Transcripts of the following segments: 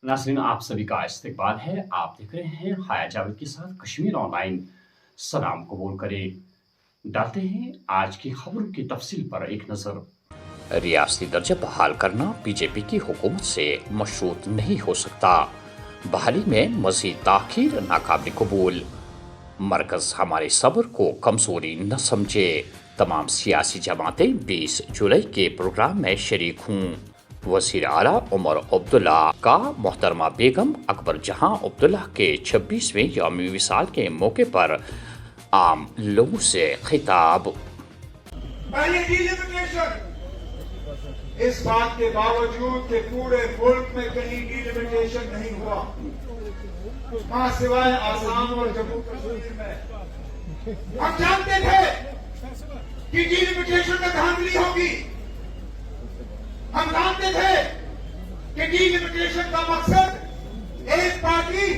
नाज़रीन, आप सभी का इस्तकबाल है। आप देख रहे हैं हाया जावेद के साथ कश्मीर ऑनलाइन। सलाम कबूल करें। डालते हैं आज की खबरों की तफसील पर एक नज़र। रियासती दर्जा बहाल करना बीजेपी की हुकूमत से मशरूत नहीं हो सकता। बहाली में मज़ीद ताख़ीर नाकाबिल कबूल। मरकज़ हमारे सब्र को कमज़ोरी न समझे। तमाम सियासी जमातें 20 जुलाई के प्रोग्राम में शरीक हों। वज़ीर आला उमर अब्दुल्ला का मोहतरमा बेगम अकबर जहां अब्दुल्ला के 26वें यौम विसाल के मौके पर आम लोगों से खिताब। इस बात के बावजूद कि पूरे मुल्क में कहीं डिलिमिटेशन नहीं हुआ, वहां सिवाय आसाम और जम्मू कश्मीर में हम जानते थे कि डिलिमिटेशन में धांधली होगी। हम जानते थे कि डिलिमिटेशन का मकसद एक पार्टी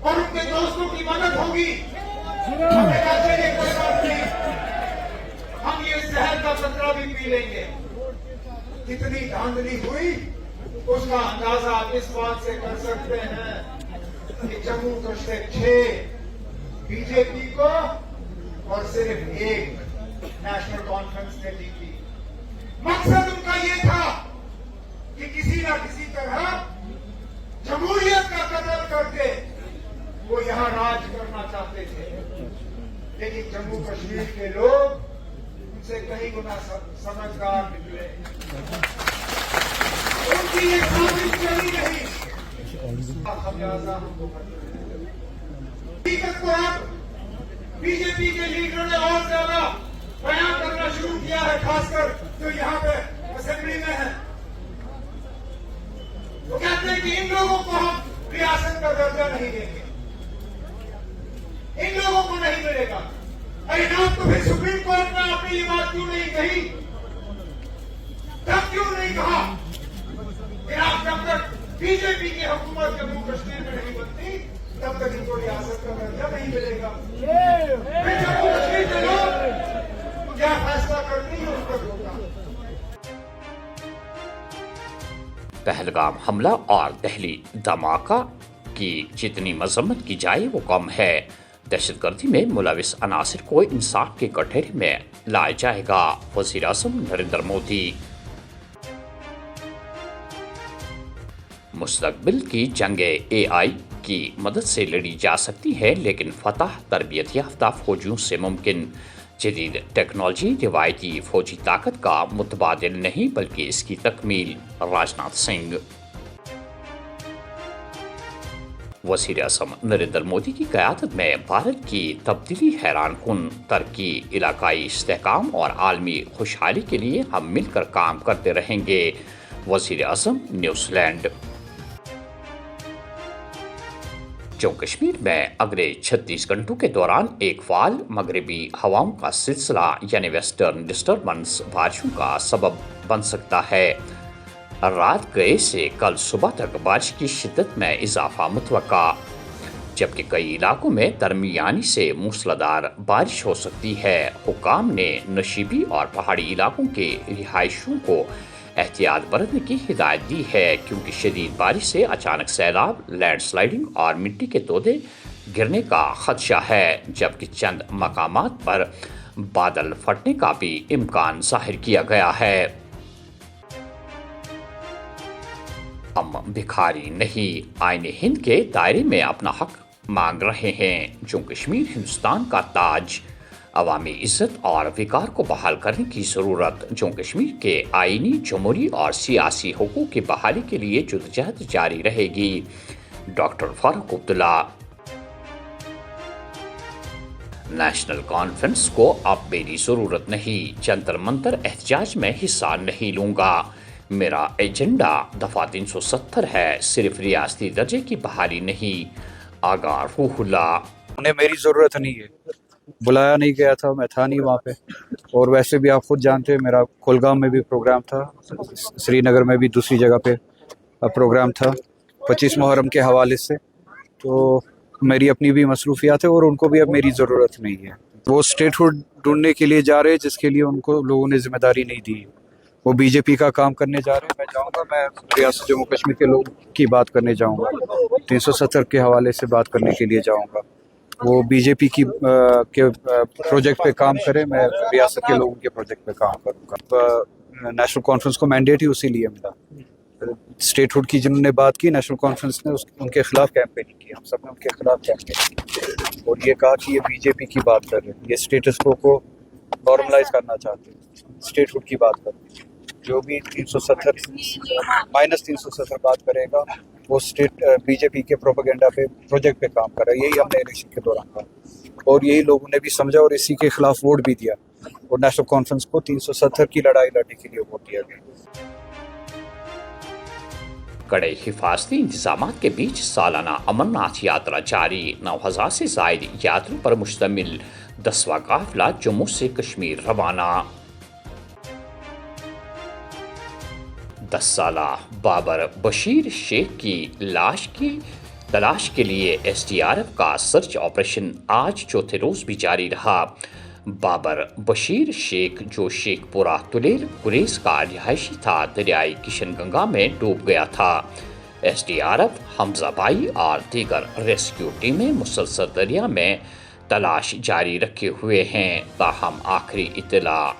और उनके दोस्तों की मदद होगी। कोई बात नहीं, हम ये शहर का कचरा भी पी लेंगे। कितनी धांधली हुई उसका अंदाजा आप इस बात से कर सकते हैं कि जम्मू कश्मीर 6 बीजेपी को और सिर्फ 1 नेशनल कॉन्फ्रेंस ने जीती। मकसद उनका ये था कि किसी न किसी तरह जमहूरियत का कत्ल करके वो यहाँ राज करना चाहते थे, लेकिन जम्मू कश्मीर के लोग उनसे कहीं गुना समझदार निकले। उनकी ये साजिश चली नहीं। खमियाजा हमको हकीकत को अब बीजेपी के लीडरों ने और ज्यादा बयान करना शुरू किया है, खासकर जो यहाँ पे असेंबली में है। वो कहते हैं कि इन लोगों को हम रियासत का दर्जा नहीं देंगे, इन लोगों को नहीं मिलेगा। अरे ना, तो फिर सुप्रीम कोर्ट में आपने ये बात क्यों नहीं कही? तब क्यों नहीं कहा कि आप जब तक बीजेपी की हुकूमत जम्मू कश्मीर में नहीं बनती तब तक इनको रियासत का दर्जा नहीं मिलेगा। फिर जम्मू कश्मीर के लोग क्या फैसला करते हैं उस पर होगा। पहलगाम हमला और दहली धमाका की जितनी मजम्मत की जाए वो कम है। दहशतगर्दी में मुलविस अनासिर को इंसाफ के कटघरे में लाया जाएगा। वज़ीर आज़म नरेंद्र मोदी। मुस्तकबिल की जंगे AI की मदद से लड़ी जा सकती है, लेकिन फतह तरबियत याफ्ता फौजियों से मुमकिन। जदीद टेक्नोलॉजी रिवायती फौजी ताकत का मुतबादिल नहीं बल्कि इसकी तकमील। राजनाथ सिंह। वज़ीर आज़म नरेंद्र मोदी की क़यादत में भारत की तब्दीली हैरान कुन। तरक्की, इलाकाई इस्तेहकाम और आलमी खुशहाली के लिए हम मिलकर काम करते रहेंगे। वज़ीर आज़म न्यूजीलैंड। जम्मू कश्मीर में अगले 36 घंटों के दौरान एक फाल मगरबी हवाओं का सिलसिला यानी वेस्टर्न डिस्टर्बेंस बारिशों का सबब बन सकता है। रात गए से कल सुबह तक बारिश की शिद्दत में इजाफा मुतवक्का, जबकि कई इलाकों में दरमियानी से मूसलाधार बारिश हो सकती है। हुकाम ने नशीबी और पहाड़ी इलाकों के रिहायशियों को एहतियात बरतने की हिदायत दी है, क्योंकि शदीद बारिश से अचानक सैलाब, लैंडस्लाइडिंग और मिट्टी के तोदे गिरने का खदशा है, जबकि चंद मकामात पर बादल फटने का भी इम्कान जाहिर किया गया है। हम भिखारी नहीं, आईने हिंद के दायरे में अपना हक मांग रहे हैं। जम्मू कश्मीर हिंदुस्तान का ताज। अवामी इज्जत और विकार को बहाल करने की ज़रूरत। जम्मू कश्मीर के आईनी, जमहूरी और सियासी हुकूक की बहाली के लिए जद्दोजहद जारी रहेगी। Doctor Farooq Abdullah. National conference को अब मेरी ज़रूरत नहीं। जंतर मंतर एहतजाज में हिस्सा नहीं लूँगा। मेरा एजेंडा दफ़ा 370 है, सिर्फ रियासती दर्जे की बहाली नहीं। आगा रूहुल्ला। उन्हें मेरी ज़रूरत नहीं है, बुलाया नहीं गया था, मैं था नहीं वहाँ पे। और वैसे भी आप खुद जानते हैं मेरा कुलगाम में भी प्रोग्राम था, श्रीनगर में भी दूसरी जगह पे प्रोग्राम था 25 मुहर्रम के हवाले से। तो मेरी अपनी भी मसरूफियात है और उनको भी अब मेरी ज़रूरत नहीं है। वो स्टेटहुड ढूंढने के लिए जा रहे हैं जिसके लिए उनको लोगों ने जिम्मेदारी नहीं दी। وہ BJP کا کام کرنے جا رہے ہیں. میں جاؤں گا, میں ریاست جموں کشمیر کے لوگوں کی بات کرنے جاؤں گا, 370 کے حوالے سے بات کرنے کے لیے جاؤں گا. وہ BJP کی کے پروجیکٹ پہ کام کرے, میں ریاست کے لوگوں کے پروجیکٹ پہ کام کروں گا. نیشنل کانفرنس کو مینڈیٹ ہی اسی لیے ملا. اسٹیٹ ہوڈ کی جنہوں نے بات کی, نیشنل کانفرنس نے ان کے خلاف کیمپیننگ کی, ہم سب نے ان کے خلاف کیمپیننگ کی اور یہ کہا کہ یہ BJP کی بات کر رہے ہیں, یہ اسٹیٹس کو نارملائز کرنا چاہتے ہیں, اسٹیٹ ہوڈ کی بات کرتے ہیں. جو بھی 370 بات کرے گا وہ اسٹیٹ BJP کے پروپیگنڈا پہ پروجیکٹ پہ کام کر رہا ہے. یہی ہم نے الیکشن کے دوران کہا اور یہی لوگوں نے بھی سمجھا اور اسی کے خلاف ووٹ بھی دیا اور نیشنل کانفرنس کو 370 کی لڑائی لڑنے کے لیے ووٹ دیا گیا. کڑے حفاظتی انتظامات کے بیچ سالانہ امرناتھ یاترا جاری. 9000 سے زائد یاتریوں پر مشتمل 10واں قافلہ جموں سے کشمیر روانہ. 10 سالہ بابر بشیر شیخ کی لاش کی تلاش کے لیے SDRF کا سرچ آپریشن آج چوتھے روز بھی جاری رہا. بابر بشیر شیخ جو شیخ پورہ تلیل گریز کا رہائشی تھا, دریائے کشن گنگا میں ڈوب گیا تھا. SDRF, حمزہ بھائی اور دیگر ریسکیو ٹیمیں مسلسل دریا میں تلاش جاری رکھے ہوئے ہیں, تاہم آخری اطلاع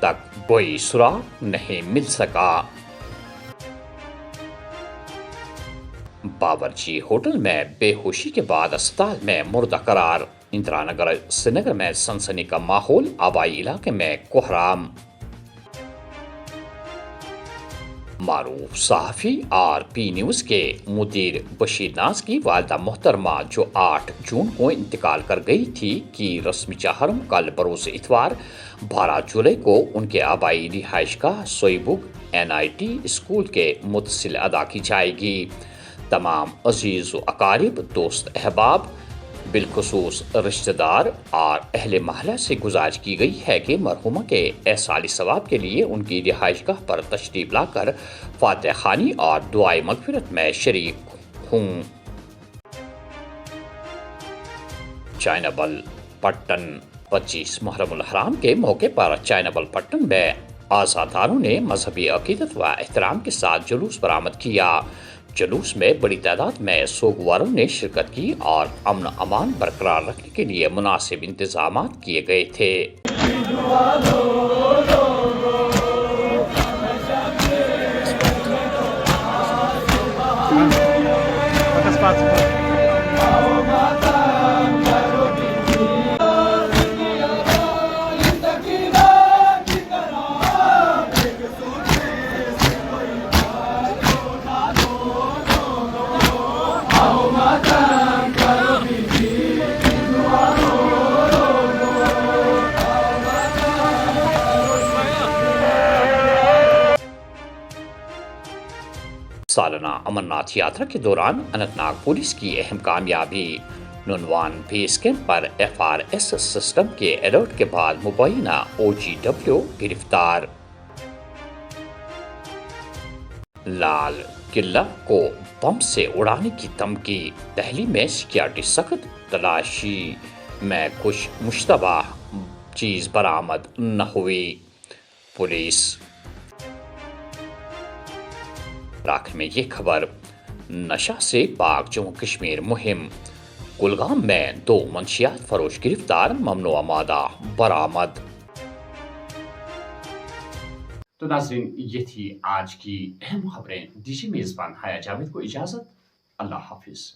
تک کوئی سراغ نہیں مل سکا. باورچی ہوٹل میں بے ہوشی کے بعد اسپتال میں مردہ قرار. اندرا نگر سری نگر میں سنسنی کا ماحول, آبائی علاقے میں کوہرام. معروف صحافی اور پی نیوز کے مدیر بشیر ناز کی والدہ محترمہ جو 8 جون کو انتقال کر گئی تھی کی رسمی چہارم کل بروز اتوار 12 جولائی کو ان کے آبائی رہائش گاہ سوئیبگ NIT اسکول کے متصل ادا کی جائے گی. تمام عزیز و اقارب, دوست احباب, بالخصوص رشتہ دار اور اہل محلہ سے گزارش کی گئی ہے کہ مرحومہ کے احصال ثواب کے لیے ان کی رہائش گاہ پر تشریف لا کر فاتح خوانی اور دعائے مغفرت میں شریک ہوں. چائنابل پٹن 25 محرم الحرام کے موقع پر چائنابل پٹن میں عزاداروں نے مذہبی عقیدت و احترام کے ساتھ جلوس برآمد کیا. جلوس میں بڑی تعداد میں سوگواروں نے شرکت کی اور امن و امان برقرار رکھنے کے لیے مناسب انتظامات کیے گئے تھے. سالانہ امرناتھ یاترا کے دوران اننت ناگ پولیس کی اہم کامیابی. نونوان بیس کیمپ پر FRS سسٹم کے الرٹ کے بعد مبینہ OGW گرفتار. لال قلعہ کو بم سے اڑانے کی دھمکی, دہلی میں سیکورٹی سخت, تلاشی میں کچھ مشتبہ چیز برآمد نہ ہوئی. پولیس. آخر میں یہ خبر, نشہ سے پاک جموں کشمیر مہم. کلگام میں 2 منشیات فروش گرفتار, ممنوعہ مادہ برآمد. تو ناظرین, یہ تھی آج کی اہم خبریں. دیجیے میزبان حیا جاوید کو اجازت. اللہ حافظ.